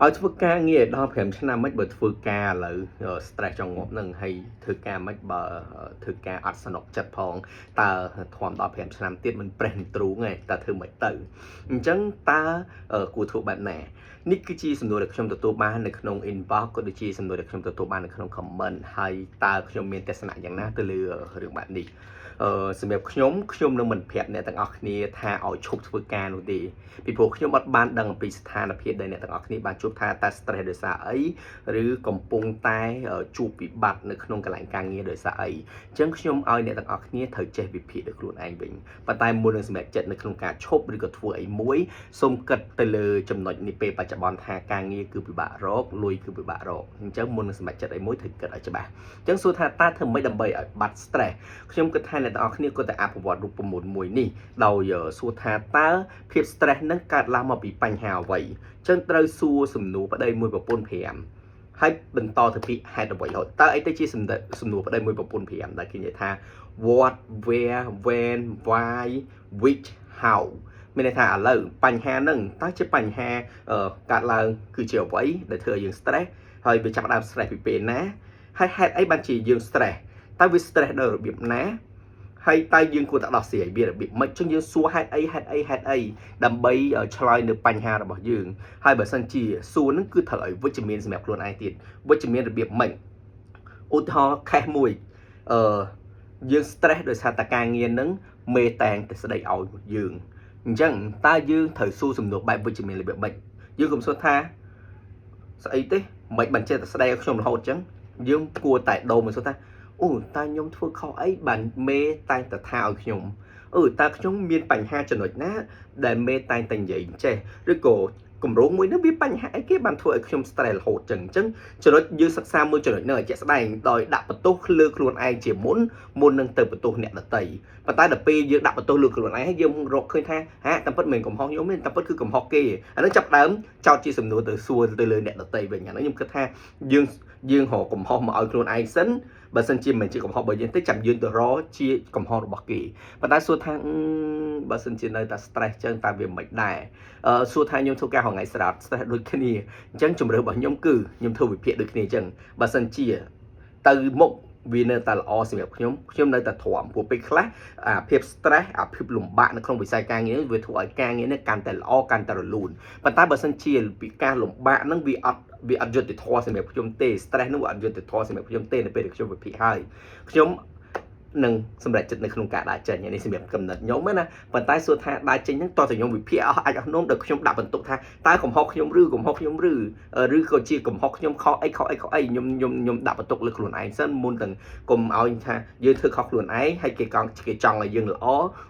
ឲ្យធ្វើការងារដល់5ឆ្នាំមិនបើធ្វើការឥឡូវ stress ចង់ងាប់នឹងហើយធ្វើការមិនបើធ្វើការអត់សនុកចិត្តផងតើធំដល់5ឆ្នាំទៀតមិនប្រេះមិនទ្រូងទេតើធ្វើមិនទៅអញ្ចឹងតើគួរធ្វើបែបណានេះគឺជាសំណួរដែលខ្ញុំទទួលបាននៅក្នុង inbox ក៏ដូចជាសំណួរដែលខ្ញុំទទួលបាននៅក្នុង comment ហើយតើខ្ញុំមានទស្សនៈយ៉ាងណាទៅលើរឿងបែបនេះសម្រាប់ខ្ញុំនឹងមិនប្រាប់អ្នកទាំងអស់គ្នាថាឲ្យឈប់ធ្វើការនោះទេពីព្រោះខ្ញុំអត់បានដឹងអំពីស្ថានភាពដែលអ្នកទាំងអស់គ្នាបានជួបថាតើ stress ដោយសារអីឬកំពុងតែជួបវិបត្តិនៅក្នុងកន្លែងការងារដោយសារអីអញ្ចឹងខ្ញុំឲ្យអ្នកទាំងអស់គ្នាត្រូវចេះវិភាគដោយខ្លួនឯងវិញប៉ុន្តែមុននឹងសម្រេចចិត្តនៅក្នុងការឈប់ឬក៏ធ្វើអីមួយសូមគិតទៅលើចំណុចនេះពេលបច្ចុប្បន្នថាការងារគឺពិបាករកលុយគឺពិបាករកអញ្ចឹងមុននឹងសម្រេចចិត្តអីមួយត្រូវគិតឲ្យច្បាស់អញ្ចឹងសួរថាតើធ្វើម៉េចដើម្បីឲ្យបាត់ stress ខ្ញុំគិតថាអ្នកទាំងអស់គ្នាគួរតែអភិវឌ្ឍរូបមន្តមួយនេះដោយសួរថាតើភាព stress នឹងកើតឡើងមកពីបញ្ហាអ្វីអញ្ចឹងត្រូវសួរសំណួរប្តីមួយប្រពន្ធ5ហើយបន្តទៅពីហេតុអ្វីតើអីទៅជាសំណួរប្តីមួយប្រពន្ធ5ដែលគេនិយាយថា what where when why which how មានន័យថាឥឡូវបញ្ហាហ្នឹងតើជាបញ្ហាកើតឡើងគឺជាអ្វីដែលធ្វើឲ្យយើង stress ហើយវាចាប់ផ្ដើម stress ពីពេលណាហើយហេតុអីបានជាយើង stress តើវា stress ដោយរបៀបណាហើយតើយើងគួរតែដោះស្រាយវារបៀបម៉េចចឹងយើងសួរហេតុអីដើម្បីឆ្លើយនៅបញ្ហារបស់យើងហើយបើសិនជាសួរនឹងគឺត្រូវឲ្យវិជ្ជមានសម្រាប់ខ្លួនឯងទៀតវិជ្ជមានរបៀបម៉េចឧទាហរណ៍ case មួយយើង stress ដោយសារតែការងារនឹងមេតែងតែស្ដីឲ្យយើងអញ្ចឹងតើយើងត្រូវសួរសំណួរបែបវិជ្ជមានរបៀបម៉េចយើងកុំសួរថាស្អីទេមិនបញ្ជាក់តែស្ដីឲ្យខ្ញុំរហូតអញ្ចឹងយើងគួរតែដូរមកសួរថាអូតើខ្ញុំធ្វើខុសអីបានមេតែងតែថាឲ្យខ្ញុំតើខ្ញុំមានបញ្ហាចំណុចណាដែលមេតែងតែនិយាយចេះឬក៏គម្រោងមួយនោះវាបញ្ហាអីគេបានធ្វើឲ្យខ្ញុំ stress រហូតចឹងចំណុចយើងសិក្សាមើលចំណុចនោះឲ្យជាក់ស្ដែងដោយដាក់បន្ទោសលើខ្លួនឯងជាមុននឹងទៅបន្ទោសអ្នកដទៃប៉ុន្តែដល់ពេលយើងដាក់បន្ទោសលើខ្លួនឯងហើយយើងរកឃើញថាតាមពិតមិនកំហុសខ្ញុំទេតាមពិតគឺកំហុសគេអានោះចាប់ដើមចោទជាសំណួរទៅសួរទៅលើអ្នកដទៃវិញអានោះខ្ញុំគិតថាយើងរកកំហុសមកឲ្យខ្លួនឯងសិនបើសិនជាមិនជាកំហុសរបស់យើងទេចាំយើងទៅរកជាកំហុសរបស់គេប៉ុន្តែសួរថាបើសិនជានៅតែ stress ចឹងតើវាមិនដែរសួរថាខ្ញុំធ្វើការហងៃស្រាប់ stress ដូចគ្នាអញ្ចឹងជំរឿរបស់ខ្ញុំគឺខ្ញុំធ្វើវិភាគដូចគ្នាអញ្ចឹងបើសិនជាទៅមុខវានៅតែល្អសម្រាប់ខ្ញុំនៅតែទ្រាំព្រោះពេលខ្លះភាព stress ភាពលំបាកនៅក្នុងវិស័យការងារវាធ្វើឲ្យការងារនេះកាន់តែល្អកាន់តែរលូនប៉ុន្តែបើសិនជាពីការលំបាកហ្នឹងវាអត់យុត្តិធម៌សម្រាប់ខ្ញុំទេ stress នោះវាអត់យុត្តិធម៌សម្រាប់ខ្ញុំទេនៅពេលដែលខ្ញុំវិភាគហើយខ្ញុំនឹងសម្រេចចិត្តនៅក្នុងការដាក់ចេញនេះសម្រាប់កំណត់ខ្ញុំណាប៉ុន្តែសួរថាដាក់ចេញហ្នឹងតោះតែខ្ញុំវិភាគអាចអស់នោះដល់ខ្ញុំដាក់បន្ទុកថាតើកំហុសខ្ញុំឬក៏ជាកំហុសខ្ញុំខុសអីខ្ញុំដាក់បន្ទុកលើខ្លួនឯងសិនមុនទាំងកុំឲ្យថាយើងធ្វើខុសខ្លួនឯងហើយគេចង់ឲ្យយើងល្អ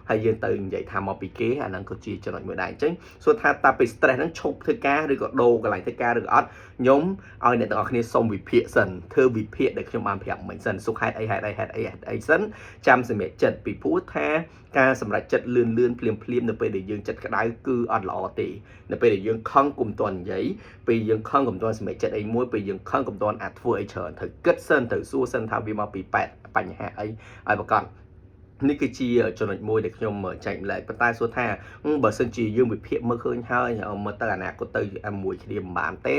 ហើយយើងទៅនិយាយថាមកពីគេអាហ្នឹងក៏ជាចំណុចមួយដែរអញ្ចឹងសួរថាតើពេល stress ហ្នឹងឈប់ធ្វើការឬក៏ដូរកន្លែងធ្វើការឬក៏អត់ខ្ញុំឲ្យអ្នកទាំងអស់គ្នាសូមវិភាគសិនធ្វើវិភាគដែលខ្ញុំបានប្រាប់មិញសិនសុខហេតុអីសិនចាំសម្រេចចិត្តពីព្រោះថាការសម្រេចចិត្តលឿនភ្លាមនៅពេលដែលយើងចិត្តក្តៅគឺអត់ល្អទេនៅពេលដែលយើងខឹងគុំតន់និយាយពេលយើងខឹងគុំតន់សម្រេចចិត្តអីមួយពេលយើងខឹងគុំតន់អាចធ្វើអីច្រើនត្រូវគិតសិនត្រូវសួរសិនថាវាមកពីបញ្ហាអីឲ្យប្រកបនេះគឺជាចំណុចមួយដែលខ្ញុំចែកម្លែកប៉ុន្តែសួរថាបើសិនជាយើងវិភាគមើលឃើញហើយមើលទៅអនាគតទៅមួយគ្នាមិនបានទេ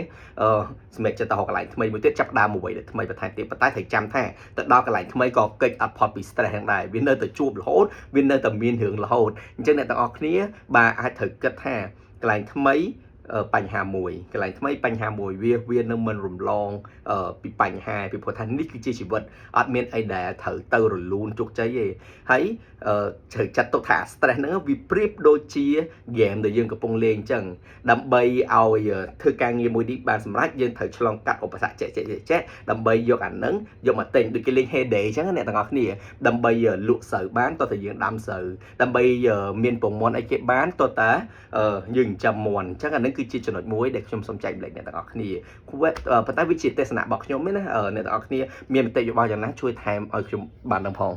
សម្រាប់ចិត្តទៅរកកន្លែងថ្មីមួយទៀតចាប់ដើមមួយដែលថ្មីបន្ថែមទៀតប៉ុន្តែត្រូវចាំថាទៅដល់កន្លែងថ្មីក៏កិច្ចអត់ផុតពី stress ហ្នឹងដែរវានៅតែជួបរហូតវានៅតែមានរឿងរហូតអញ្ចឹងអ្នកទាំងអស់គ្នាបាទអាចត្រូវគិតថាកន្លែងថ្មីបញ្ហាមួយកន្លែងថ្មីបញ្ហាមួយវានឹងមិនរំលងពីបញ្ហាពីព្រោះថានេះគឺជាជីវិតអត់មានអីដែលត្រូវទៅរលូនជោគជ័យទេហើយត្រូវចាត់ទុកថា stress ហ្នឹងវាប្រៀបដូចជា game ដែលយើងកំពុងលេងអញ្ចឹងដើម្បីឲ្យធ្វើការងារមួយនេះបានសម្រេចយើងត្រូវឆ្លងកាត់ឧបសគ្គចេះដើម្បីយកអាហ្នឹងយកមកទិញដូចគេលេង Heyday អញ្ចឹងអ្នកទាំងអស់គ្នាដើម្បីលក់ស្រូវបានតោះតែយើងដាំស្រូវដើម្បីមានពងមាន់អីគេបានតោះតែយើងចិញ្ចឹមមាន់អញ្ចឹងអាហ្នឹងគឺជាចំណុចមួយដែលខ្ញុំសូមចែកម្លែកអ្នកទាំងអស់គ្នាប៉ុន្តែវាជាទស្សនៈរបស់ខ្ញុំទេណាអ្នកទាំងអស់គ្នាមានមតិយោបល់យ៉ាងណាជួយថែមឲ្យខ្ញុំបានដឹងផង